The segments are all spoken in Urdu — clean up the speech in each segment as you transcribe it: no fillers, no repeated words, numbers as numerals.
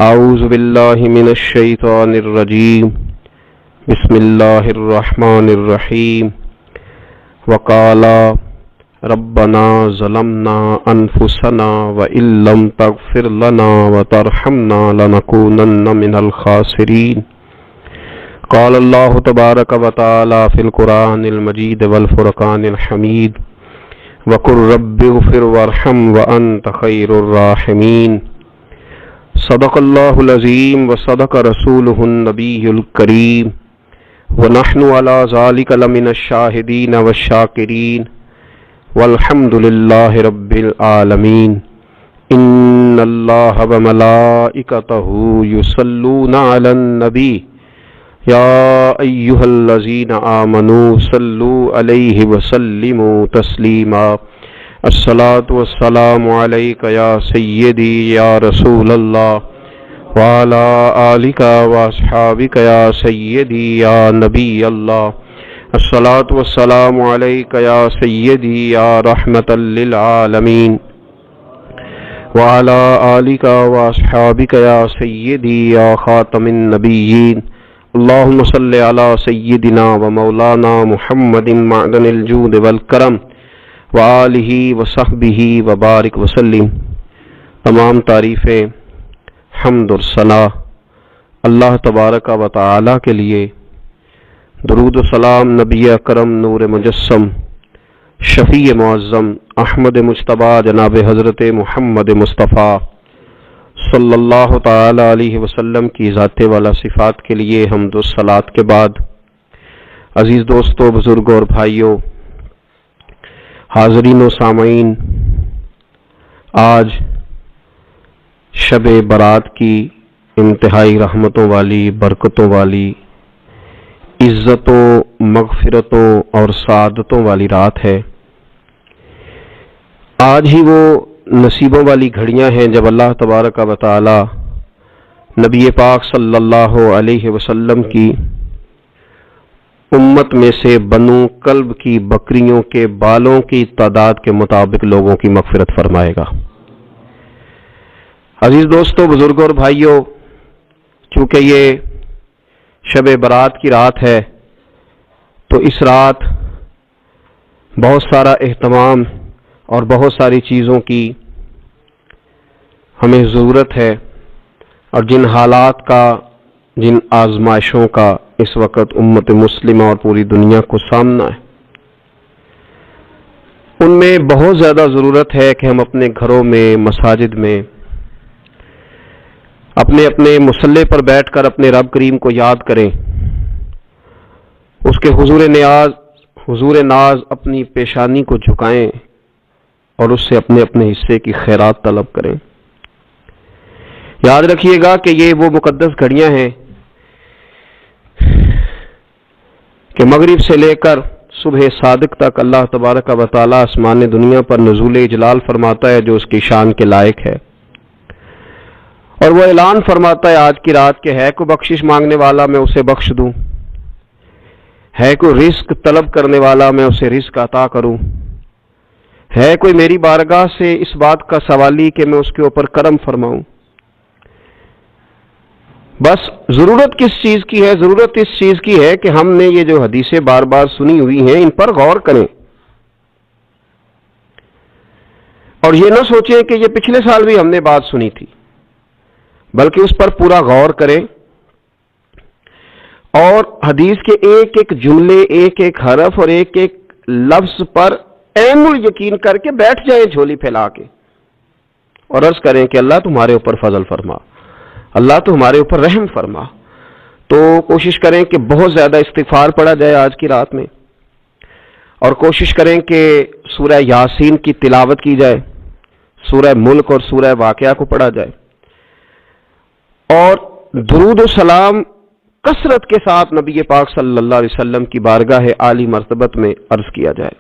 اعوذ باللہ من الشیطان الرجیم بسم اللہ الرحمن الرحیم وقالا ربنا ظلمنا انفسنا وان لم تغفر لنا وترحمنا لنکونن من الخاسرین قال اللہ تبارک وتعالی فی القرآن المجید والفرقان الحمید وقل رب اغفر وارحم وانت خیر الراحمین صدق اللہ العظیم وصدق رسولہ النبی الکریم ونحن علی ذلک لمن الشاہدین والشاکرین والحمد للہ رب العالمین ان اللہ وملائکتہ یصلون علی النبی یا ایہا الذین آمنوا صلوا علیہ وسلموا تسلیما الصلاۃ والسلام علیک یا سیدی یا رسول اللہ وعلی آلک واصحابک یا سیدی یا نبی اللہ الصلاۃ والسلام علیک یا سیدی یا رحمۃ للعالمین وعلی آلک واصحابک یا سیدی یا خاتم النبیین اللہم صلی علی سیدنا و مولانا محمد معدن الجود والکرم وآلہ وصحبہ وبارک وسلم۔ تمام تعریفیں حمد و ثنا اللہ تبارک و تعالی کے لیے، درود و سلام نبی اکرم نور مجسم شفیع معظم احمد مجتبیٰ جناب حضرت محمد مصطفیٰ صلی اللہ تعالی علیہ وسلم کی ذات والا صفات کے لیے حمد و صلات کے بعد، عزیز دوستو، بزرگوں اور بھائیوں، حاضرین و سامعین، آج شب برات کی انتہائی رحمتوں والی، برکتوں والی، عزتوں، مغفرتوں اور سعادتوں والی رات ہے۔ آج ہی وہ نصیبوں والی گھڑیاں ہیں جب اللہ تبارک و تعالی نبی پاک صلی اللہ علیہ وسلم کی امت میں سے بنو کلب کی بکریوں کے بالوں کی تعداد کے مطابق لوگوں کی مغفرت فرمائے گا۔ عزیز دوستو، بزرگوں اور بھائیوں، چونکہ یہ شب برات کی رات ہے تو اس رات بہت سارا اہتمام اور بہت ساری چیزوں کی ہمیں ضرورت ہے، اور جن حالات کا، جن آزمائشوں کا اس وقت امت مسلمہ اور پوری دنیا کو سامنا ہے، ان میں بہت زیادہ ضرورت ہے کہ ہم اپنے گھروں میں، مساجد میں، اپنے مصلی پر بیٹھ کر اپنے رب کریم کو یاد کریں، اس کے حضور ناز اپنی پیشانی کو جھکائیں اور اس سے اپنے حصے کی خیرات طلب کریں۔ یاد رکھیے گا کہ یہ وہ مقدس گھڑیاں ہیں کہ مغرب سے لے کر صبح صادق تک اللہ تبارک و تعالی آسمان دنیا پر نزول اجلال فرماتا ہے جو اس کی شان کے لائق ہے، اور وہ اعلان فرماتا ہے آج کی رات کہ ہے کوئی بخشش مانگنے والا میں اسے بخش دوں، ہے کوئی رزق طلب کرنے والا میں اسے رزق عطا کروں، ہے کوئی میری بارگاہ سے اس بات کا سوالی کہ میں اس کے اوپر کرم فرماؤں۔ بس ضرورت کس چیز کی ہے؟ ضرورت اس چیز کی ہے کہ ہم نے یہ جو حدیثیں بار بار سنی ہوئی ہیں ان پر غور کریں، اور یہ نہ سوچیں کہ یہ پچھلے سال بھی ہم نے بات سنی تھی، بلکہ اس پر پورا غور کریں اور حدیث کے ایک ایک جملے، ایک ایک حرف اور ایک ایک لفظ پر عین الیقین کر کے بیٹھ جائیں جھولی پھیلا کے، اور عرض کریں کہ اللہ تمہارے اوپر فضل فرما، اللہ تو ہمارے اوپر رحم فرما۔ تو کوشش کریں کہ بہت زیادہ استغفار پڑھا جائے آج کی رات میں، اور کوشش کریں کہ سورہ یاسین کی تلاوت کی جائے، سورہ ملک اور سورہ واقعہ کو پڑھا جائے، اور درود و سلام کثرت کے ساتھ نبی پاک صلی اللہ علیہ وسلم کی بارگاہ عالی مرتبت میں عرض کیا جائے،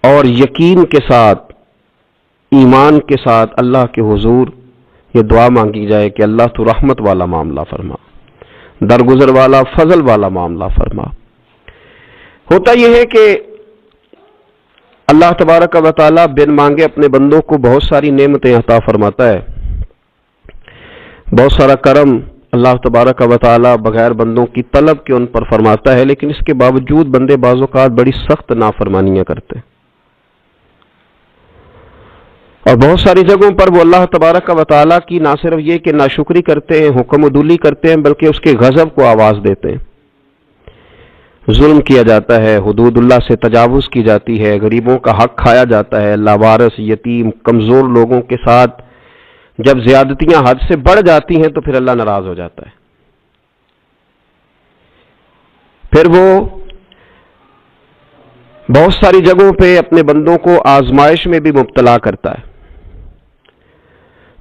اور یقین کے ساتھ، ایمان کے ساتھ اللہ کے حضور یہ دعا مانگی جائے کہ اللہ تو رحمت والا معاملہ فرما، درگزر والا، فضل والا معاملہ فرما۔ ہوتا یہ ہے کہ اللہ تبارک و تعالیٰ بن مانگے اپنے بندوں کو بہت ساری نعمتیں عطا فرماتا ہے، بہت سارا کرم اللہ تبارک و تعالی بغیر بندوں کی طلب کے ان پر فرماتا ہے، لیکن اس کے باوجود بندے بعض اوقات بڑی سخت نافرمانیاں کرتے ہیں، اور بہت ساری جگہوں پر وہ اللہ تبارک و تعالی کی نہ صرف یہ کہ ناشکری کرتے ہیں، حکم عدولی کرتے ہیں، بلکہ اس کے غضب کو آواز دیتے ہیں۔ ظلم کیا جاتا ہے، حدود اللہ سے تجاوز کی جاتی ہے، غریبوں کا حق کھایا جاتا ہے، لاوارث، یتیم، کمزور لوگوں کے ساتھ جب زیادتیاں حد سے بڑھ جاتی ہیں تو پھر اللہ ناراض ہو جاتا ہے، پھر وہ بہت ساری جگہوں پہ اپنے بندوں کو آزمائش میں بھی مبتلا کرتا ہے۔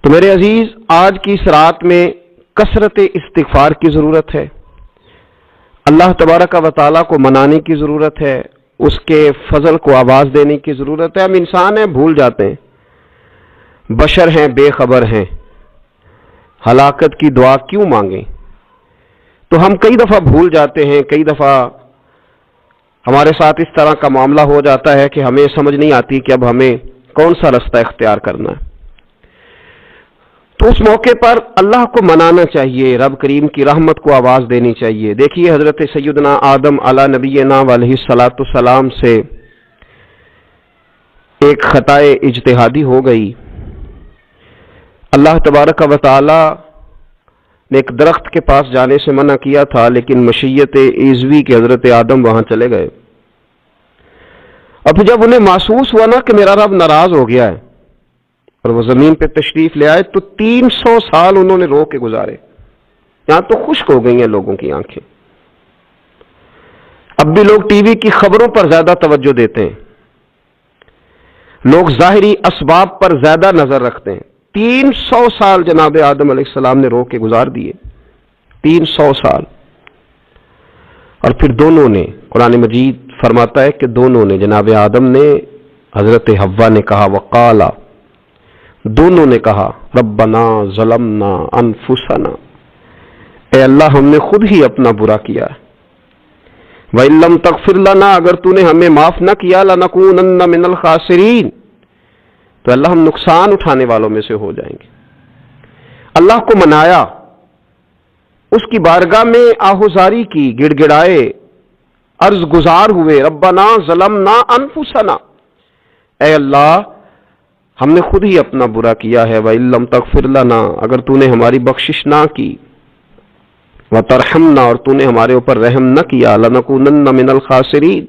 تو میرے عزیز، آج کی اس رات میں کثرت استغفار کی ضرورت ہے، اللہ تبارک و تعالیٰ کو منانے کی ضرورت ہے، اس کے فضل کو آواز دینے کی ضرورت ہے۔ ہم انسان ہیں، بھول جاتے ہیں، بشر ہیں، بے خبر ہیں، ہلاکت کی دعا کیوں مانگیں؟ تو ہم کئی دفعہ بھول جاتے ہیں، کئی دفعہ ہمارے ساتھ اس طرح کا معاملہ ہو جاتا ہے کہ ہمیں سمجھ نہیں آتی کہ اب ہمیں کون سا رستہ اختیار کرنا ہے۔ تو اس موقع پر اللہ کو منانا چاہیے، رب کریم کی رحمت کو آواز دینی چاہیے۔ دیکھیے حضرت سیدنا آدم علی نبینا علیہ الصلاۃ والسلام سے ایک خطائے اجتہادی ہو گئی۔ اللہ تبارک و تعالی نے ایک درخت کے پاس جانے سے منع کیا تھا، لیکن مشیت ایزوی کے حضرت آدم وہاں چلے گئے، اور پھر جب انہیں محسوس ہوا نا کہ میرا رب ناراض ہو گیا ہے اور وہ زمین پہ تشریف لے آئے، تو 300 سال انہوں نے رو کے گزارے، یہاں تو خشک ہو گئی ہیں لوگوں کی آنکھیں۔ اب بھی لوگ ٹی وی کی خبروں پر زیادہ توجہ دیتے ہیں، لوگ ظاہری اسباب پر زیادہ نظر رکھتے ہیں۔ 300 سال جناب آدم علیہ السلام نے رو کے گزار دیے، 300 سال، اور پھر دونوں نے، قرآن مجید فرماتا ہے کہ دونوں نے، جناب آدم نے، حضرت حوا نے کہا، وقالا، دونوں نے کہا، ربنا ظلمنا انفسنا، اے اللہ ہم نے خود ہی اپنا برا کیا ہے، وَإِن لَّمْ تَغْفِرْ لَنَا، اگر تو نے ہمیں معاف نہ کیا، لَنَكُونَنَّ مِنَ الْخَاسِرِينَ، تو اللہ ہم نقصان اٹھانے والوں میں سے ہو جائیں گے۔ اللہ کو منایا، اس کی بارگاہ میں آہوزاری کی، گڑ گڑائے، عرض گزار ہوئے، ربنا ظلمنا انفسنا، اے اللہ ہم نے خود ہی اپنا برا کیا ہے، وَإِن لَّمْ تَغْفِرْ لَنَا، اگر تو نے ہماری بخشش نہ کی، وَتَرْحَمْنَا، اور تو نے ہمارے اوپر رحم نہ کیا، لَنَكُونَنَّ مِنَ الْخَاسِرِينَ،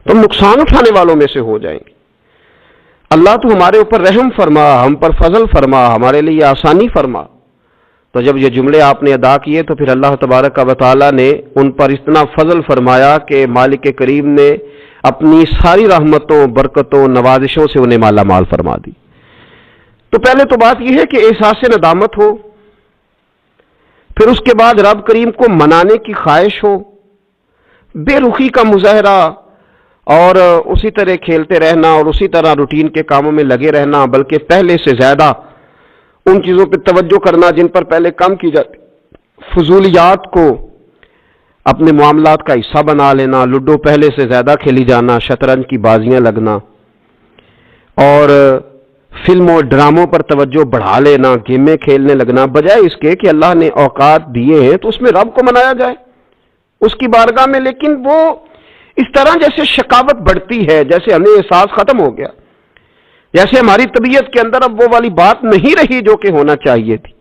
تم نقصان اٹھانے والوں میں سے ہو جائیں گے۔ اللہ تو ہمارے اوپر رحم فرما، ہم پر فضل فرما، ہمارے لیے آسانی فرما۔ تو جب یہ جملے آپ نے ادا کیے تو پھر اللہ تبارک و تعالیٰ نے ان پر اتنا فضل فرمایا کہ مالک کریم نے اپنی ساری رحمتوں، برکتوں، نوازشوں سے انہیں مالا مال فرما دی۔ تو پہلے تو بات یہ ہے کہ احساس ندامت ہو، پھر اس کے بعد رب کریم کو منانے کی خواہش ہو، بے رخی کا مظاہرہ، اور اسی طرح کھیلتے رہنا اور اسی طرح روٹین کے کاموں میں لگے رہنا، بلکہ پہلے سے زیادہ ان چیزوں پہ توجہ کرنا جن پر پہلے کم کی جاتی، فضولیات کو اپنے معاملات کا حصہ بنا لینا، لوڈو پہلے سے زیادہ کھیلی جانا، شطرنج کی بازیاں لگنا، اور فلموں ڈراموں پر توجہ بڑھا لینا، گیمیں کھیلنے لگنا، بجائے اس کے کہ اللہ نے اوقات دیے ہیں تو اس میں رب کو منایا جائے اس کی بارگاہ میں۔ لیکن وہ اس طرح جیسے شقاوت بڑھتی ہے، جیسے ہمیں احساس ختم ہو گیا، جیسے ہماری طبیعت کے اندر اب وہ والی بات نہیں رہی جو کہ ہونا چاہیے تھی۔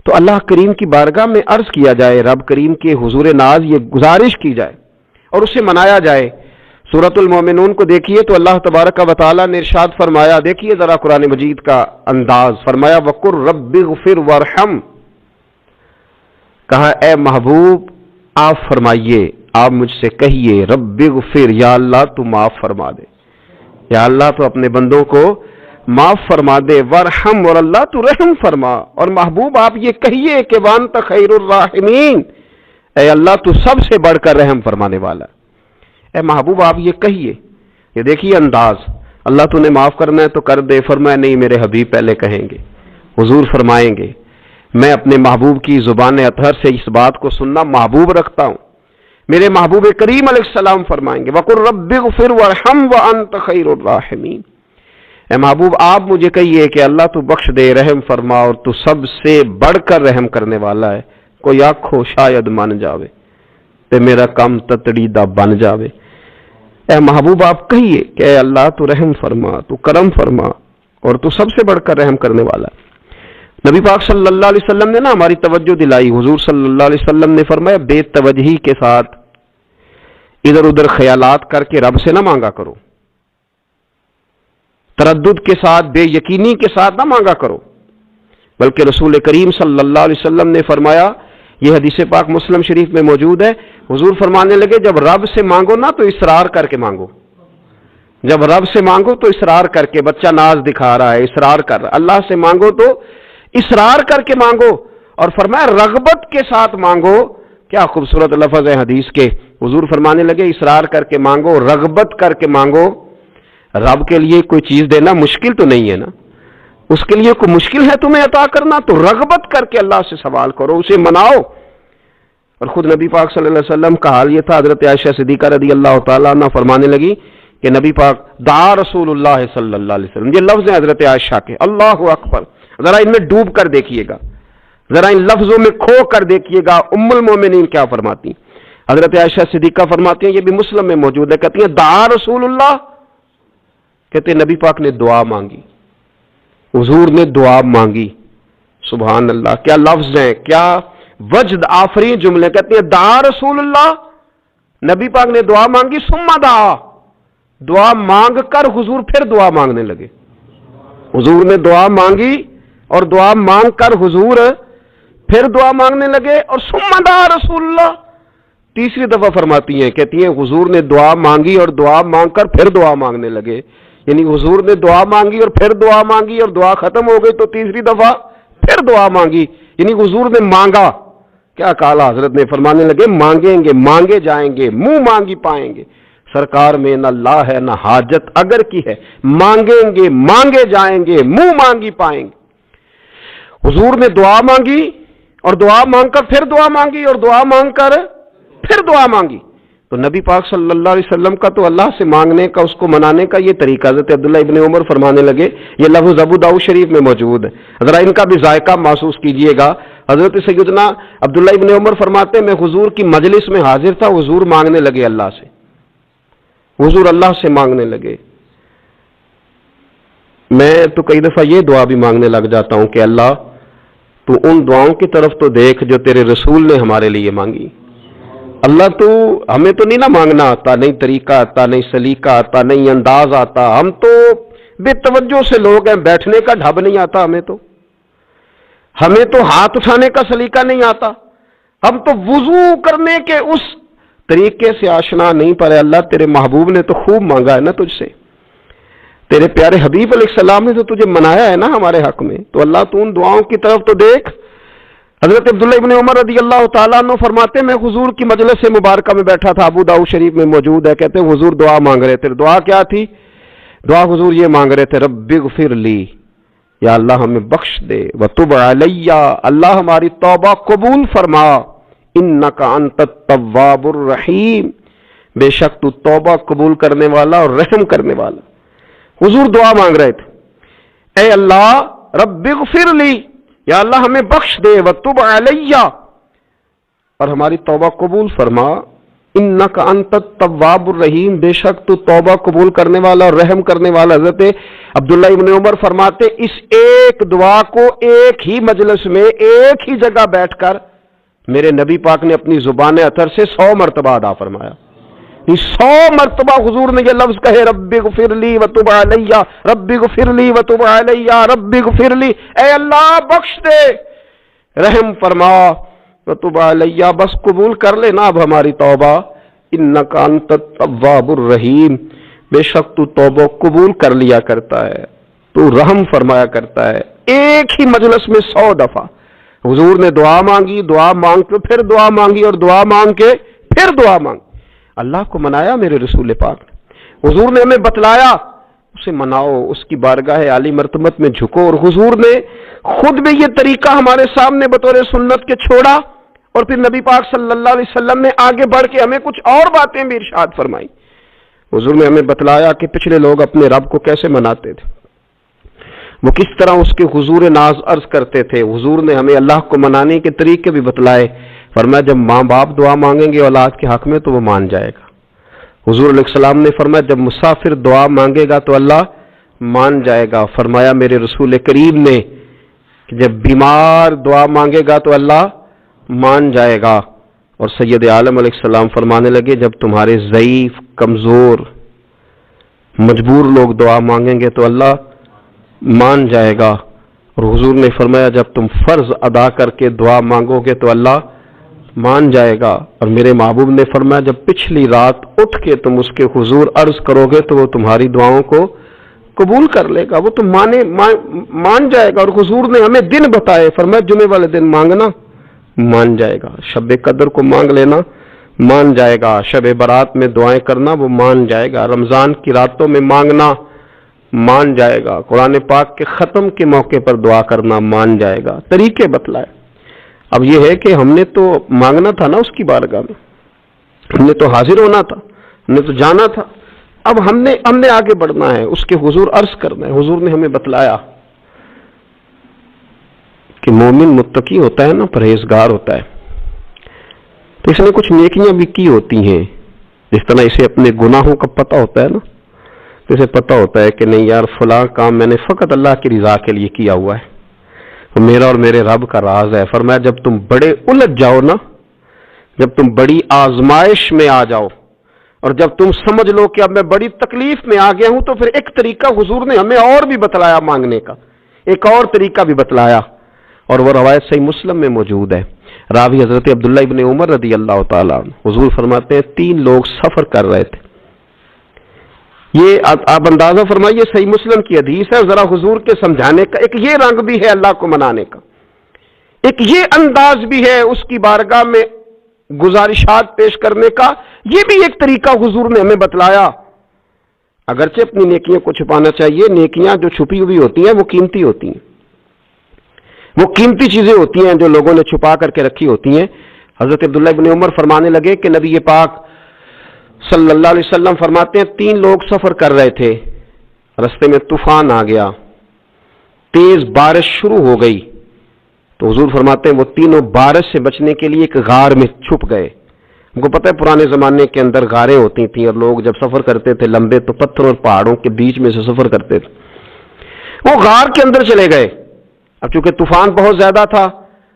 تو اللہ کریم کی بارگاہ میں عرض کیا جائے، رب کریم کے حضور ناز یہ گزارش کی جائے اور اسے منایا جائے۔ سورۃ المومنون کو دیکھیے تو اللہ تبارک و تعالیٰ نے ارشاد فرمایا، دیکھیے ذرا قرآن مجید کا انداز، فرمایا وَقُلْ رَبِّ اغْفِرْ وَارْحَمْ، کہا اے محبوب آپ فرمائیے، آپ مجھ سے کہیے، رب اغفر، یا اللہ تو معاف فرما دے، یا اللہ تو اپنے بندوں کو معاف فرما دے، ورحم، اور اللہ تو رحم فرما، اور محبوب آپ یہ کہیے کہ وانت خیر الراحمین، اے اللہ تو سب سے بڑھ کر رحم فرمانے والا، اے محبوب آپ یہ کہیے۔ یہ دیکھیے انداز، اللہ تو نے معاف کرنا ہے تو کر دے، فرمایا نہیں میرے حبیب پہلے کہیں گے، حضور فرمائیں گے، میں اپنے محبوب کی زبان اطہر سے اس بات کو سننا محبوب رکھتا ہوں، میرے محبوب کریم علیہ السلام فرمائیں گے وَقُلْ رَبِّ اغْفِرْ وَارْحَمْ وَأَنْتَ خَيْرُ الرَّاحِمِينَ، اے محبوب آپ مجھے کہیے کہ اللہ تو بخش دے، رحم فرما، اور تو سب سے بڑھ کر رحم کرنے والا ہے، کوئی آنکھو شاید مان جاوے تے میرا کام تتڑی دا بن جاوے۔ اے محبوب آپ کہیے کہ اے اللہ تو رحم فرما، تو کرم فرما، اور تو سب سے بڑھ کر رحم کرنے والا ہے۔ نبی پاک صلی اللہ علیہ وسلم نے ہماری توجہ دلائی۔ حضور صلی اللہ علیہ وسلم نے فرمایا بے توجہی کے ساتھ ادھر ادھر خیالات کر کے رب سے نہ مانگا کرو، تردد کے ساتھ، بے یقینی کے ساتھ نہ مانگا کرو، بلکہ رسول کریم صلی اللہ علیہ وسلم نے فرمایا، یہ حدیث پاک مسلم شریف میں موجود ہے، حضور فرمانے لگے جب رب سے مانگو نا تو اصرار کر کے مانگو، جب رب سے مانگو تو اصرار کر کے، بچہ ناز دکھا رہا ہے اصرار کر رہا ہے، اللہ سے مانگو تو اصرار کر کے مانگو، اور فرمایا رغبت کے ساتھ مانگو۔ کیا خوبصورت لفظ ہے حدیث کے، حضور فرمانے لگے اصرار کر کے مانگو، رغبت کر کے مانگو۔ رب کے لیے کوئی چیز دینا مشکل تو نہیں ہے نا، اس کے لیے کوئی مشکل ہے تمہیں عطا کرنا، تو رغبت کر کے اللہ سے سوال کرو، اسے مناؤ۔ اور خود نبی پاک صلی اللہ علیہ وسلم کا حال یہ تھا، حضرت عائشہ صدیقہ رضی اللہ تعالیٰ عنہ فرمانے لگی کہ نبی پاک دعا رسول اللہ صلی اللہ علیہ وسلم، یہ لفظ ہیں حضرت عائشہ کے، اللہ اکبر، ذرا ان میں ڈوب کر دیکھیے گا، ذرا ان لفظوں میں کھو کر دیکھیے گا ام المومنین کیا فرماتی۔ حضرت عائشہ صدیقہ فرماتی ہیں، یہ بھی مسلم میں موجود ہے، کہتی ہیں دعا رسول اللہ، کہتے ہیں نبی پاک نے دعا مانگی، حضور نے دعا مانگی۔ سبحان اللہ، کیا لفظ ہیں، کیا وجد آفرین جملے، کہتے ہیں دعا رسول اللہ، نبی پاک نے دعا مانگی، ثم دعا، دعا مانگ کر حضور پھر دعا مانگنے لگے۔ حضور نے دعا مانگی اور دعا مانگ کر حضور پھر دعا مانگنے لگے، اور ثم دعا رسول اللہ، تیسری دفعہ فرماتی ہیں، کہتی ہیں حضور نے دعا مانگی اور دعا مانگ کر پھر دعا مانگنے لگے، یعنی حضور نے دعا مانگی اور پھر دعا مانگی، اور دعا ختم ہو گئی تو تیسری دفعہ پھر دعا مانگی، یعنی حضور نے مانگا۔ کیا کہا حضرت نے، فرمانے لگے مانگیں گے مانگے جائیں گے، منہ مانگی پائیں گے، سرکار میں نہ لا ہے نہ حاجت اگر کی ہے، مانگیں گے مانگے جائیں گے، منہ مانگی پائیں گے۔ حضور نے دعا مانگی اور دعا مانگ کر پھر دعا مانگی، اور دعا مانگ کر پھر دعا مانگی، تو نبی پاک صلی اللہ علیہ وسلم کا تو اللہ سے مانگنے کا، اس کو منانے کا یہ طریقہ۔ حضرت عبداللہ ابن عمر فرمانے لگے، یہ لفظ ابو داؤد شریف میں موجود ہے، ذرا ان کا بھی ذائقہ محسوس کیجئے گا۔ حضرت سیدنا عبداللہ ابن عمر فرماتے ہیں میں حضور کی مجلس میں حاضر تھا، حضور مانگنے لگے اللہ سے، حضور اللہ سے مانگنے لگے۔ میں تو کئی دفعہ یہ دعا بھی مانگنے لگ جاتا ہوں کہ اللہ تو ان دعاؤں کی طرف تو دیکھ جو تیرے رسول نے ہمارے لیے مانگی۔ اللہ تو ہمیں تو نہیں نہ مانگنا آتا، نہیں طریقہ آتا، نہیں سلیقہ آتا، نہیں انداز آتا، ہم تو بے توجہ سے لوگ ہیں، بیٹھنے کا ڈھب نہیں آتا ہمیں تو ہاتھ اٹھانے کا سلیقہ نہیں آتا، ہم تو وضو کرنے کے اس طریقے سے آشنا نہیں، پر اللہ تیرے محبوب نے تو خوب مانگا ہے نا تجھ سے، تیرے پیارے حبیب علیہ السلام نے تو تجھے منایا ہے نا ہمارے حق میں، تو اللہ تو ان دعاؤں کی طرف تو دیکھ۔ حضرت عبداللہ ابن عمر رضی اللہ تعالیٰ عنہ فرماتے میں حضور کی مجلس مبارکہ میں بیٹھا تھا، ابو داؤد شریف میں موجود ہے، کہتے ہیں حضور دعا مانگ رہے تھے۔ دعا کیا تھی؟ دعا حضور یہ مانگ رہے تھے، رب اغفر لی، یا اللہ ہمیں بخش دے، وتب علی، اللہ ہماری توبہ قبول فرما، انک انت التواب الرحیم، بے شک تو توبہ قبول کرنے والا اور رحم کرنے والا۔ حضور دعا مانگ رہے تھے، اے اللہ رب اغفر لی، یا اللہ ہمیں بخش دے، وتب علی، اور ہماری توبہ قبول فرما، انک انت التواب الرحیم، بے شک تو توبہ قبول کرنے والا اور رحم کرنے والا۔ حضرت عبداللہ ابن عمر فرماتے اس ایک دعا کو ایک ہی مجلس میں ایک ہی جگہ بیٹھ کر میرے نبی پاک نے اپنی زبان اطہر سے 100 مرتبہ ادا فرمایا۔ 100 مرتبہ حضور نے یہ لفظ کہے، رب اغفر لی وتب علی، رب اغفر لی وتب علی، رب اغفر لی، اے اللہ بخش دے، رحم فرما، وتب علی، بس قبول کر لینا اب ہماری توبہ، انک انت التواب الرحیم، بے شک تو توبہ قبول کر لیا کرتا ہے، تو رحم فرمایا کرتا ہے۔ ایک ہی مجلس میں 100 دفعہ حضور نے دعا مانگی، دعا مانگ کے پھر دعا مانگی، اور دعا مانگ کے پھر دعا مانگی۔ اللہ کو منایا میرے رسول پاک نے، حضور نے ہمیں بتلایا، اسے مناؤ، اس کی بارگاہ عالی مرتبت میں جھکو، اور حضور نے خود بھی یہ طریقہ ہمارے سامنے بطور سنت کے چھوڑا، اور پھر نبی پاک صلی اللہ علیہ وسلم نے آگے بڑھ کے ہمیں کچھ اور باتیں بھی ارشاد فرمائی۔ حضور نے ہمیں بتلایا کہ پچھلے لوگ اپنے رب کو کیسے مناتے تھے، وہ کس طرح اس کے حضور ناز عرض کرتے تھے. حضور نے ہمیں اللہ کو منانے کے طریقے بھی بتلائے. فرمایا جب ماں باپ دعا مانگیں گے اولاد کے حق میں تو وہ مان جائے گا. حضور علیہ السلام نے فرمایا جب مسافر دعا مانگے گا تو اللہ مان جائے گا. فرمایا میرے رسول کریم نے کہ جب بیمار دعا مانگے گا تو اللہ مان جائے گا. اور سید عالم علیہ السلام فرمانے لگے جب تمہارے ضعیف کمزور مجبور لوگ دعا مانگیں گے تو اللہ مان جائے گا. اور حضور نے فرمایا جب تم فرض ادا کر کے دعا مانگو گے تو اللہ مان جائے گا. اور میرے محبوب نے فرمایا جب پچھلی رات اٹھ کے تم اس کے حضور عرض کرو گے تو وہ تمہاری دعاؤں کو قبول کر لے گا, وہ تم مان جائے گا. اور حضور نے ہمیں دن بتائے, فرمایا جمعے والے دن مانگنا مان جائے گا, شب قدر کو مانگ لینا مان جائے گا, شب برات میں دعائیں کرنا وہ مان جائے گا, رمضان کی راتوں میں مانگنا مان جائے گا, قرآن پاک کے ختم کے موقع پر دعا کرنا مان جائے گا. طریقے بتلائے. اب یہ ہے کہ ہم نے تو مانگنا تھا نا اس کی بارگاہ میں, ہم نے تو حاضر ہونا تھا, ہم نے تو جانا تھا. اب ہم نے آگے بڑھنا ہے, اس کے حضور عرض کرنا ہے. حضور نے ہمیں بتلایا کہ مومن متقی ہوتا ہے نا, پرہیزگار ہوتا ہے, تو اس نے کچھ نیکیاں بھی کی ہوتی ہیں. جس طرح اسے اپنے گناہوں کا پتہ ہوتا ہے نا, تو اسے پتہ ہوتا ہے کہ نہیں یار فلاں کام میں نے فقط اللہ کی رضا کے لیے کیا ہوا ہے, میرا اور میرے رب کا راز ہے. فرمایا جب تم بڑے الجھ جاؤ نا, جب تم بڑی آزمائش میں آ جاؤ اور جب تم سمجھ لو کہ اب میں بڑی تکلیف میں آ گیا ہوں, تو پھر ایک طریقہ حضور نے ہمیں اور بھی بتلایا مانگنے کا, ایک اور طریقہ بھی بتلایا. اور وہ روایت صحیح مسلم میں موجود ہے. راوی حضرت عبداللہ ابن عمر رضی اللہ تعالیٰ عنہ, حضور فرماتے ہیں 3 لوگ سفر کر رہے تھے. یہ آپ اندازہ فرمائیے, صحیح مسلم کی حدیث ہے. ذرا حضور کے سمجھانے کا ایک یہ رنگ بھی ہے اللہ کو منانے کا, ایک یہ انداز بھی ہے اس کی بارگاہ میں گزارشات پیش کرنے کا. یہ بھی ایک طریقہ حضور نے ہمیں بتلایا. اگرچہ اپنی نیکیوں کو چھپانا چاہیے, نیکیاں جو چھپی ہوئی ہوتی ہیں وہ قیمتی ہوتی ہیں, وہ قیمتی چیزیں ہوتی ہیں جو لوگوں نے چھپا کر کے رکھی ہوتی ہیں. حضرت عبداللہ ابن عمر فرمانے لگے کہ نبی پاک صلی اللہ علیہ وسلم فرماتے ہیں 3 لوگ سفر کر رہے تھے, رستے میں طوفان آ گیا, تیز بارش شروع ہو گئی. تو حضور فرماتے ہیں وہ تینوں بارش سے بچنے کے لیے ایک غار میں چھپ گئے. ہم کو پتہ ہے پرانے زمانے کے اندر غاریں ہوتی تھیں, اور لوگ جب سفر کرتے تھے لمبے تو پتھروں اور پہاڑوں کے بیچ میں سے سفر کرتے تھے. وہ غار کے اندر چلے گئے. اب چونکہ طوفان بہت زیادہ تھا,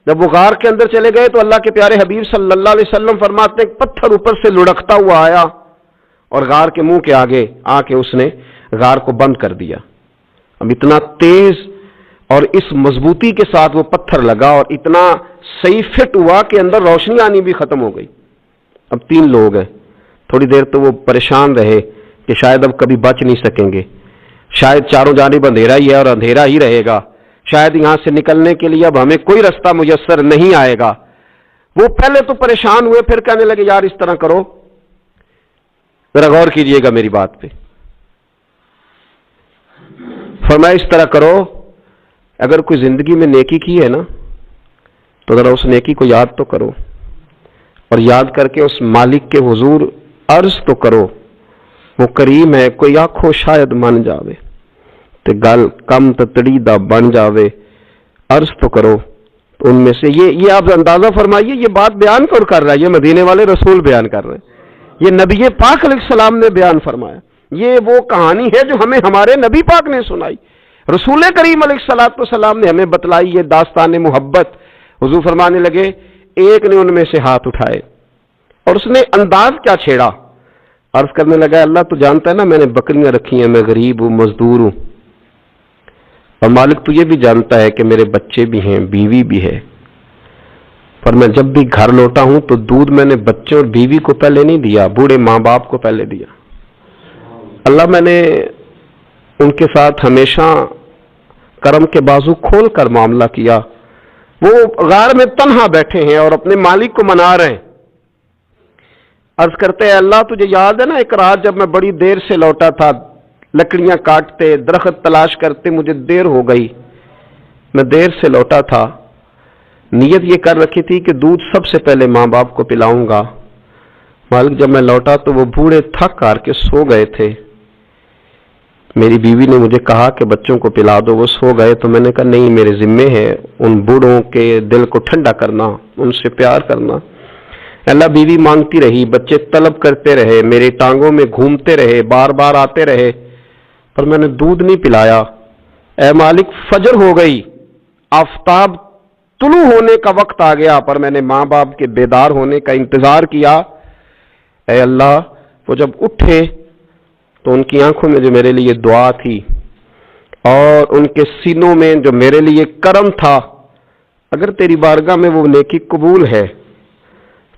جب وہ غار کے اندر چلے گئے تو اللہ کے پیارے حبیب صلی اللہ علیہ وسلم فرماتے ہیں پتھر اوپر سے لڑکتا ہوا آیا اور غار کے منہ کے آگے آ کے اس نے غار کو بند کر دیا. اب اتنا تیز اور اس مضبوطی کے ساتھ وہ پتھر لگا اور اتنا صحیح فٹ ہوا کہ اندر روشنی آنی بھی ختم ہو گئی. اب 3 لوگ ہیں. تھوڑی دیر تو وہ پریشان رہے کہ شاید اب کبھی بچ نہیں سکیں گے, شاید چاروں جانب اندھیرا ہی ہے اور اندھیرا ہی رہے گا, شاید یہاں سے نکلنے کے لیے اب ہمیں کوئی رستہ میسر نہیں آئے گا. وہ پہلے تو پریشان ہوئے, پھر کہنے لگے یار اس طرح کرو, ذرا غور کیجئے گا میری بات پہ. فرمایا اس طرح کرو, اگر کوئی زندگی میں نیکی کی ہے نا تو ذرا اس نیکی کو یاد تو کرو, اور یاد کر کے اس مالک کے حضور عرض تو کرو, وہ کریم ہے, کوئی آنکھوں شاید من جاوے تے گل کم تتڑی دا بن جاوے, عرض تو کرو. ان میں سے یہ آپ اندازہ فرمائیے, یہ بات بیان کر رہا ہے, یہ مدینے والے رسول بیان کر رہے ہیں, یہ نبی پاک علیہ السلام نے بیان فرمایا. یہ وہ کہانی ہے جو ہمیں ہمارے نبی پاک نے سنائی, رسول کریم علیہ الصلوۃ والسلام نے ہمیں بتلائی, یہ داستان محبت. حضور فرمانے لگے ایک نے ان میں سے ہاتھ اٹھائے اور اس نے انداز کیا چھیڑا, عرض کرنے لگا اللہ تو جانتا ہے نا میں نے بکریاں رکھی ہیں, میں غریب ہوں, مزدور ہوں, اور مالک تو یہ بھی جانتا ہے کہ میرے بچے بھی ہیں, بیوی بھی ہے, پر میں جب بھی گھر لوٹا ہوں تو دودھ میں نے بچے اور بیوی کو پہلے نہیں دیا, بوڑھے ماں باپ کو پہلے دیا. اللہ میں نے ان کے ساتھ ہمیشہ کرم کے بازو کھول کر معاملہ کیا. وہ غار میں تنہا بیٹھے ہیں اور اپنے مالک کو منا رہے ہیں. عرض کرتے ہیں اللہ تجھے یاد ہے نا ایک رات جب میں بڑی دیر سے لوٹا تھا, لکڑیاں کاٹتے, درخت تلاش کرتے, مجھے دیر ہو گئی, میں دیر سے لوٹا تھا, نیت یہ کر رکھی تھی کہ دودھ سب سے پہلے ماں باپ کو پلاؤں گا. مالک جب میں لوٹا تو وہ بوڑھے تھک کر کے سو گئے تھے. میری بیوی نے مجھے کہا کہ بچوں کو پلا دو، وہ سو گئے، تو میں نے کہا نہیں، میرے ذمے ہے ان بوڑھوں کے دل کو ٹھنڈا کرنا، ان سے پیار کرنا۔ اللہ بیوی مانگتی رہی، بچے طلب کرتے رہے، میری ٹانگوں میں گھومتے رہے، بار بار آتے رہے، پر میں نے دودھ نہیں پلایا۔ اے مالک، فجر ہو گئی، آفتاب طلوع ہونے کا وقت آ گیا، پر میں نے ماں باپ کے بیدار ہونے کا انتظار کیا۔ اے اللہ، وہ جب اٹھے تو ان کی آنکھوں میں جو میرے لیے دعا تھی اور ان کے سینوں میں جو میرے لیے کرم تھا، اگر تیری بارگاہ میں وہ نیکی قبول ہے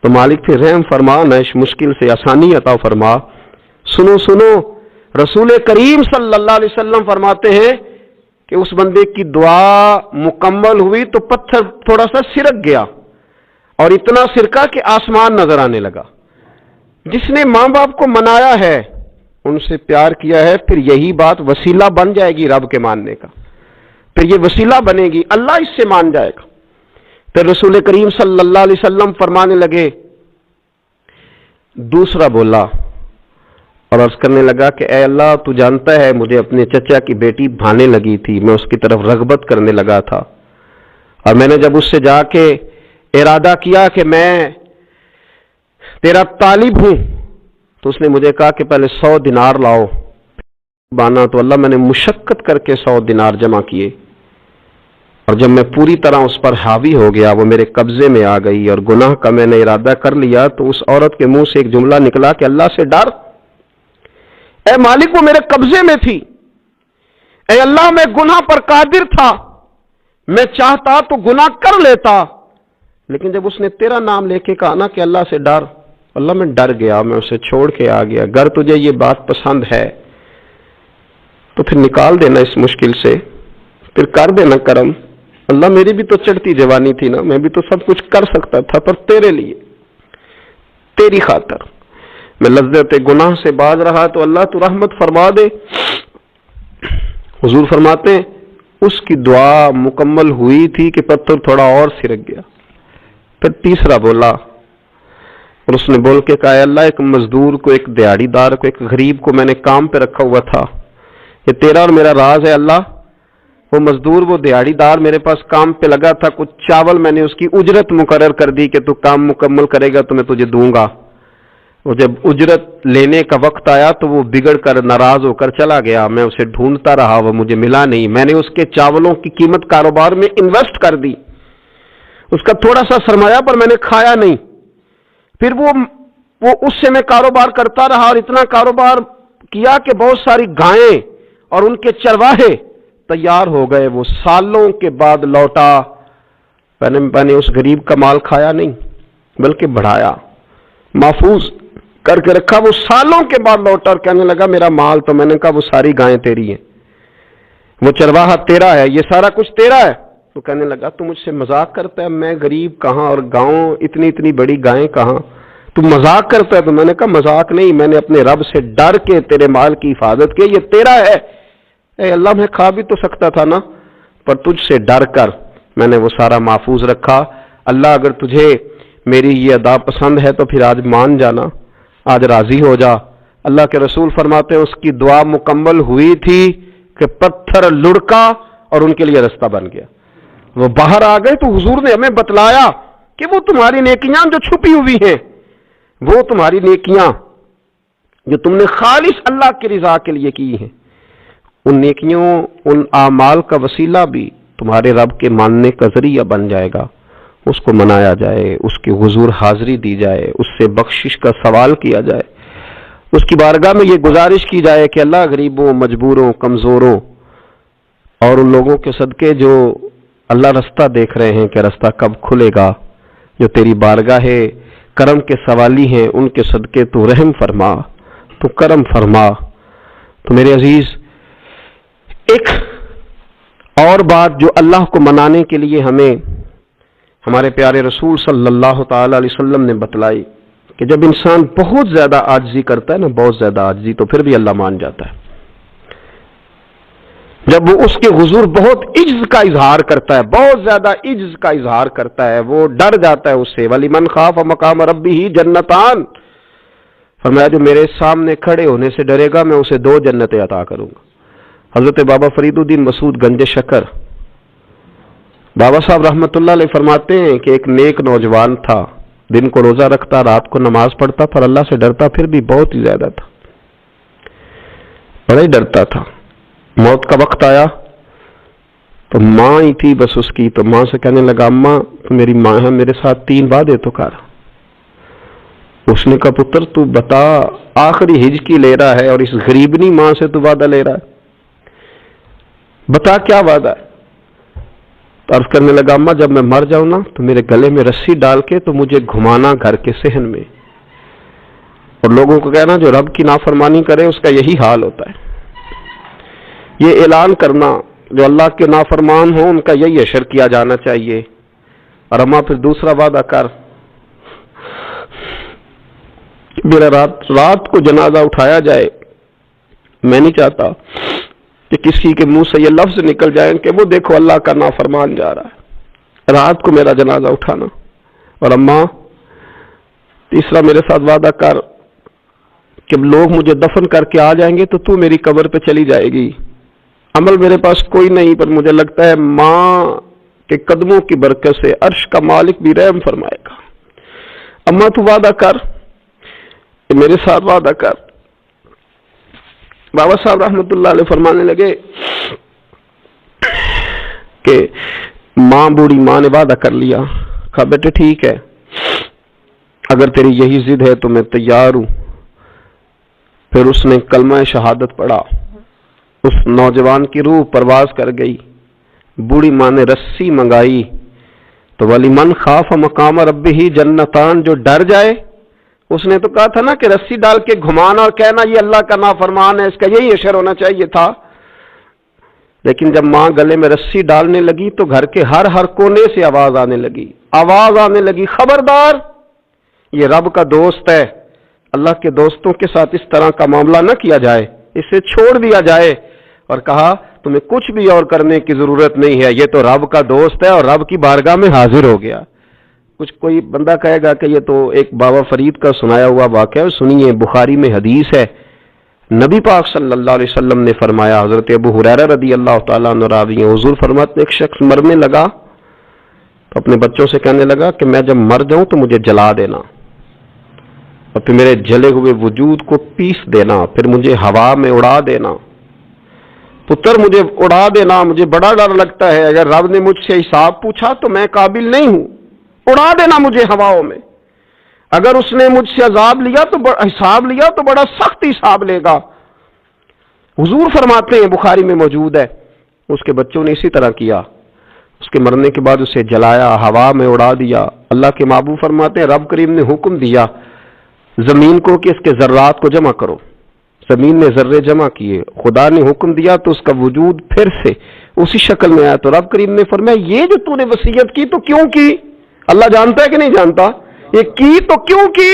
تو مالک پھر رحم فرما، نہ اس مشکل سے آسانی عطا فرما۔ سنو سنو، رسول کریم صلی اللہ علیہ وسلم فرماتے ہیں کہ اس بندے کی دعا مکمل ہوئی تو پتھر تھوڑا سا سرک گیا، اور اتنا سرکا کہ آسمان نظر آنے لگا۔ جس نے ماں باپ کو منایا ہے، ان سے پیار کیا ہے، پھر یہی بات وسیلہ بن جائے گی رب کے ماننے کا، پھر یہ وسیلہ بنے گی، اللہ اس سے مان جائے گا۔ پھر رسول کریم صلی اللہ علیہ وسلم فرمانے لگے، دوسرا بولا اور عرض کرنے لگا کہ اے اللہ، تو جانتا ہے مجھے اپنے چچا کی بیٹی بھانے لگی تھی، میں اس کی طرف رغبت کرنے لگا تھا، اور میں نے جب اس سے جا کے ارادہ کیا کہ میں تیرا طالب ہوں، تو اس نے مجھے کہا کہ پہلے 100 دینار لاؤ بانا، تو اللہ میں نے مشقت کر کے 100 دینار جمع کیے، اور جب میں پوری طرح اس پر حاوی ہو گیا، وہ میرے قبضے میں آ گئی اور گناہ کا میں نے ارادہ کر لیا، تو اس عورت کے منہ سے ایک جملہ نکلا کہ اللہ سے ڈر۔ اے مالک، وہ میرے قبضے میں تھی، اے اللہ، میں گناہ پر قادر تھا، میں چاہتا تو گناہ کر لیتا، لیکن جب اس نے تیرا نام لے کے کہا نا کہ اللہ سے ڈر، اللہ میں ڈر گیا، میں اسے چھوڑ کے آ گیا۔ اگر تجھے یہ بات پسند ہے تو پھر نکال دینا اس مشکل سے، پھر کر دینا کرم۔ اللہ، میری بھی تو چڑھتی جوانی تھی نا، میں بھی تو سب کچھ کر سکتا تھا، پر تیرے لیے، تیری خاطر میں لذت گناہ سے باز رہا، تو اللہ تو رحمت فرما دے۔ حضور فرماتے ہیں اس کی دعا مکمل ہوئی تھی کہ پتھر تھوڑا اور سرک گیا۔ پھر تیسرا بولا اور اس نے بول کے کہا، اللہ، ایک مزدور کو، ایک دیہڑی دار کو، ایک غریب کو میں نے کام پہ رکھا ہوا تھا، یہ تیرا اور میرا راز ہے اللہ۔ وہ مزدور، وہ دیہڑی دار میرے پاس کام پہ لگا تھا، کچھ چاول میں نے اس کی اجرت مقرر کر دی کہ تو کام مکمل کرے گا تو میں تجھے دوں گا۔ وہ جب اجرت لینے کا وقت آیا تو وہ بگڑ کر ناراض ہو کر چلا گیا، میں اسے ڈھونڈتا رہا، وہ مجھے ملا نہیں، میں نے اس کے چاولوں کی قیمت کاروبار میں انویسٹ کر دی، اس کا تھوڑا سا سرمایہ، پر میں نے کھایا نہیں۔ پھر وہ اس سے میں کاروبار کرتا رہا اور اتنا کاروبار کیا کہ بہت ساری گائیں اور ان کے چرواہے تیار ہو گئے، وہ سالوں کے بعد لوٹا، میں نے اس غریب کا مال کھایا نہیں بلکہ بڑھایا، محفوظ کر کے رکھا۔ وہ سالوں کے بعد لوٹا اور کہنے لگا میرا مال، تو میں نے کہا وہ ساری گائیں تیری ہیں، وہ چرواہا تیرا ہے، یہ سارا کچھ تیرا ہے۔ تو کہنے لگا تو مجھ سے مذاق کرتا ہے، میں غریب کہاں اور گاؤں اتنی بڑی گائیں کہاں، تو مذاق کرتا ہے؟ تو میں نے کہا مذاق نہیں، میں نے اپنے رب سے ڈر کے تیرے مال کی حفاظت کی، یہ تیرا ہے۔ اے اللہ، میں کھا بھی تو سکتا تھا نا، پر تجھ سے ڈر کر میں نے وہ سارا محفوظ رکھا۔ اللہ، اگر تجھے میری یہ ادا پسند ہے تو پھر آج مان جانا، آج راضی ہو جا۔ اللہ کے رسول فرماتے ہیں اس کی دعا مکمل ہوئی تھی کہ پتھر لڑکا اور ان کے لیے رستہ بن گیا، وہ باہر آ گئے۔ تو حضور نے ہمیں بتلایا کہ وہ تمہاری نیکیاں جو چھپی ہوئی ہیں، وہ تمہاری نیکیاں جو تم نے خالص اللہ کی رضا کے لیے کی ہیں، ان نیکیوں، ان اعمال کا وسیلہ بھی تمہارے رب کے ماننے کا ذریعہ بن جائے گا۔ اس کو منایا جائے، اس کی حضور حاضری دی جائے، اس سے بخشش کا سوال کیا جائے، اس کی بارگاہ میں یہ گزارش کی جائے کہ اللہ، غریبوں، مجبوروں، کمزوروں اور ان لوگوں کے صدقے جو اللہ رستہ دیکھ رہے ہیں کہ رستہ کب کھلے گا، جو تیری بارگاہ کرم کے سوالی ہیں، ان کے صدقے تو رحم فرما، تو کرم فرما۔ تو میرے عزیز، ایک اور بات جو اللہ کو منانے کے لیے ہمیں ہمارے پیارے رسول صلی اللہ تعالی علیہ وسلم نے بتلائی کہ جب انسان بہت زیادہ عاجزی کرتا ہے نا، بہت زیادہ عاجزی، تو پھر بھی اللہ مان جاتا ہے۔ جب وہ اس کے حضور بہت عجز کا اظہار کرتا ہے، بہت زیادہ عجز کا اظہار کرتا ہے، وہ ڈر جاتا ہے اس سے۔ وَلِمَنْ خَافَ مَقَامَ رَبِّهِ جَنَّتَانِ، فرمایا جو میرے سامنے کھڑے ہونے سے ڈرے گا میں اسے 2 جنتیں عطا کروں گا۔ حضرت بابا فرید الدین مسعود گنج شکر بابا صاحب رحمت اللہ علیہ فرماتے ہیں کہ ایک نیک نوجوان تھا، دن کو روزہ رکھتا، رات کو نماز پڑھتا، پر اللہ سے ڈرتا پھر بھی بہت ہی زیادہ تھا، بڑا ہی ڈرتا تھا۔ موت کا وقت آیا تو ماں ہی تھی بس اس کی، تو ماں سے کہنے لگا اماں تو میری ماں ہے، میرے ساتھ 3 وعدے تو کر۔ اس نے کہا پتر تو بتا، آخری ہج کی لے رہا ہے اور اس غریبنی ماں سے تو وعدہ لے رہا ہے، بتا کیا وعدہ ہے؟ تو عرض کرنے لگا اماں جب میں مر جاؤں نا تو میرے گلے میں رسی ڈال کے تو مجھے گھمانا گھر کے صحن میں، اور لوگوں کو کہنا جو رب کی نافرمانی کرے اس کا یہی حال ہوتا ہے۔ یہ اعلان کرنا جو اللہ کے نافرمان ہوں ان کا یہی اشر کیا جانا چاہیے۔ اور اماں پھر دوسرا وعدہ کر، میرا رات کو جنازہ اٹھایا جائے، میں نہیں چاہتا کہ کسی کے منہ سے یہ لفظ نکل جائیں کہ وہ دیکھو اللہ کا نافرمان جا رہا ہے، رات کو میرا جنازہ اٹھانا۔ اور اماں تیسرا میرے ساتھ وعدہ کر کہ لوگ مجھے دفن کر کے آ جائیں گے تو میری قبر پہ چلی جائے گی، عمل میرے پاس کوئی نہیں، پر مجھے لگتا ہے ماں کے قدموں کی برکت سے عرش کا مالک بھی رحم فرمائے گا۔ اماں تو وعدہ کر کہ میرے ساتھ وعدہ کر۔ بابا صاحب رحمت اللہ علیہ فرمانے لگے کہ بوڑھی ماں نے وعدہ کر لیا، کہا بیٹے ٹھیک ہے، اگر تیری یہی ضد ہے تو میں تیار ہوں۔ پھر اس نے کلمہ شہادت پڑھا، اس نوجوان کی روح پرواز کر گئی۔ بوڑھی ماں نے رسی منگائی تو ولی من خاف مقام ربہ جنتان، جو ڈر جائے، اس نے تو کہا تھا نا کہ رسی ڈال کے گھمانا اور کہنا یہ اللہ کا نافرمان ہے، اس کا یہی اشر ہونا چاہیے تھا، لیکن جب ماں گلے میں رسی ڈالنے لگی تو گھر کے ہر کونے سے آواز آنے لگی، خبردار یہ رب کا دوست ہے، اللہ کے دوستوں کے ساتھ اس طرح کا معاملہ نہ کیا جائے، اسے چھوڑ دیا جائے۔ اور کہا تمہیں کچھ بھی اور کرنے کی ضرورت نہیں ہے، یہ تو رب کا دوست ہے اور رب کی بارگاہ میں حاضر ہو گیا۔ کچھ کوئی بندہ کہے گا کہ یہ تو ایک بابا فرید کا سنایا ہوا واقعہ ہے، سنیے، بخاری میں حدیث ہے، نبی پاک صلی اللہ علیہ وسلم نے فرمایا، حضرت ابو ہریرہ رضی اللہ تعالیٰ عنہ راوی ہیں، حضور فرماتے ہیں ایک شخص مرنے لگا تو اپنے بچوں سے کہنے لگا کہ میں جب مر جاؤں تو مجھے جلا دینا، اور پھر میرے جلے ہوئے وجود کو پیس دینا، پھر مجھے ہوا میں اڑا دینا۔ پتر مجھے اڑا دینا، مجھے بڑا ڈر لگتا ہے، اگر رب نے مجھ سے حساب پوچھا تو میں قابل نہیں ہوں، اڑا دینا مجھے ہواؤں میں، اگر اس نے مجھ سے عذاب لیا تو حساب لیا تو بڑا سخت حساب لے گا۔ حضور فرماتے ہیں بخاری میں موجود ہے، اس کے بچوں نے اسی طرح کیا، اس کے مرنے کے بعد اسے جلایا، ہوا میں اڑا دیا۔ اللہ کے محبوب فرماتے ہیں رب کریم نے حکم دیا زمین کو کہ اس کے ذرات کو جمع کرو، زمین نے ذرے جمع کیے، خدا نے حکم دیا تو اس کا وجود پھر سے اسی شکل میں آیا، تو رب کریم نے فرمایا یہ جو تو نے وصیت کی تو کیوں کی؟ اللہ جانتا ہے کہ نہیں جانتا؟ یہ کی تو کیوں کی؟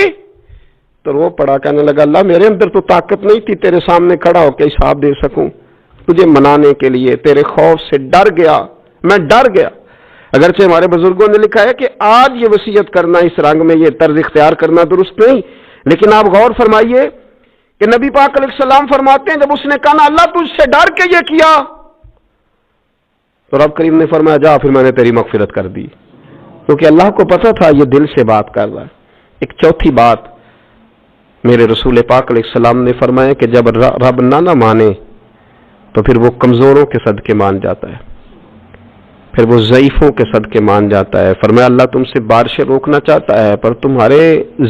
تو وہ پڑا، کہنے لگا اللہ میرے اندر تو طاقت نہیں تھی تیرے سامنے کھڑا ہو کے حساب دے سکوں، تجھے منانے کے لیے تیرے خوف سے ڈر گیا، میں ڈر گیا۔ اگرچہ ہمارے بزرگوں نے لکھا ہے کہ آج یہ وصیت کرنا، اس رنگ میں یہ طرز اختیار کرنا درست نہیں، لیکن آپ غور فرمائیے کہ نبی پاک علیہ السلام فرماتے ہیں جب اس نے کہا نا اللہ تجھ سے ڈر کے یہ کیا، تو رب کریم نے فرمایا جا پھر میں نے تیری مغفرت کر دی، کیونکہ اللہ کو پتا تھا یہ دل سے بات کر رہا ہے۔ ایک چوتھی بات میرے رسول پاک علیہ السلام نے فرمایا کہ جب رب نہ مانے تو پھر وہ کمزوروں کے صدقے مان جاتا ہے، پھر وہ ضعیفوں کے صدقے مان جاتا ہے۔ فرمایا اللہ تم سے بارشیں روکنا چاہتا ہے پر تمہارے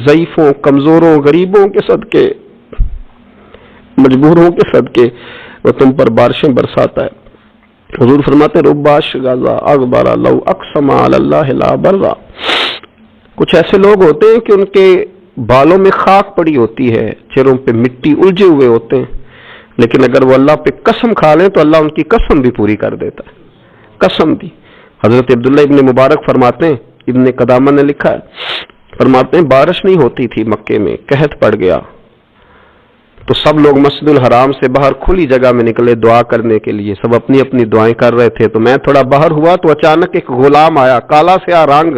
ضعیفوں، کمزوروں، غریبوں کے صدقے، مجبوروں کے صدقے وہ تم پر بارشیں برساتا ہے۔ حضور فرماتے رباش غزا اغبر لو اقسم علی اللہ لا برا، کچھ ایسے لوگ ہوتے ہیں کہ ان کے بالوں میں خاک پڑی ہوتی ہے، چہروں پہ مٹی الجھے ہوئے ہوتے ہیں، لیکن اگر وہ اللہ پہ قسم کھا لیں تو اللہ ان کی قسم بھی پوری کر دیتا ہے، قسم بھی۔ حضرت عبداللہ ابن مبارک فرماتے ہیں، ابن قدامہ نے لکھا ہے، فرماتے ہیں بارش نہیں ہوتی تھی مکے میں، قحط پڑ گیا تو سب لوگ مسجد الحرام سے باہر کھلی جگہ میں نکلے دعا کرنے کے لیے، سب اپنی اپنی دعائیں کر رہے تھے، تو میں تھوڑا باہر ہوا تو اچانک ایک غلام آیا، کالا سیاہ رنگ،